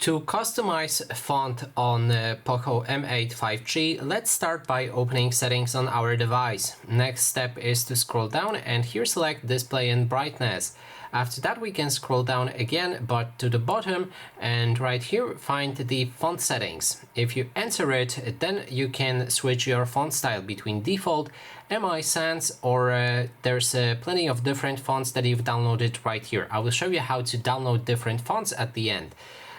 To customize font on POCO M8 5G, let's start by opening settings on our device. Next step is to scroll down and here select display and brightness. After that we can scroll down again but to the bottom and right here find the font settings. If you enter it, then you can switch your font style between default, MI Sans, or there's plenty of different fonts that you've downloaded right here. I will show you how to download different fonts at the end.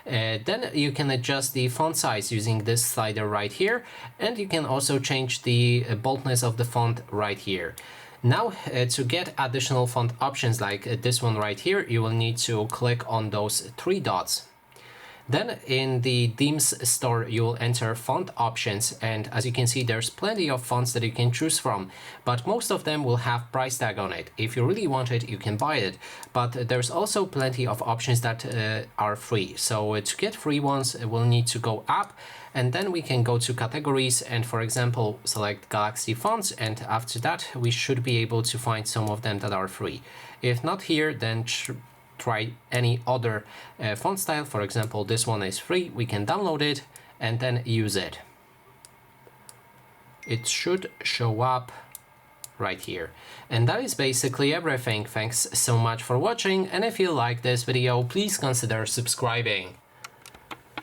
Then you can adjust the font size using this slider right here, and you can also change the boldness of the font right here. Now to get additional font options like this one right here, you will need to click on those three dots. Then in the themes store you will enter font options, and as you can see there's plenty of fonts that you can choose from, but most of them will have price tag on it. If you really want it you can buy it, but there's also plenty of options that are free. So to get free ones we'll need to go up and then we can go to categories and for example select Galaxy fonts, and after that we should be able to find some of them that are free. If not here, then try any other font style. For example, this one is free, we can download it and then use it. It should show up right here. And that is basically everything. Thanks so much for watching, and if you like this video please consider subscribing.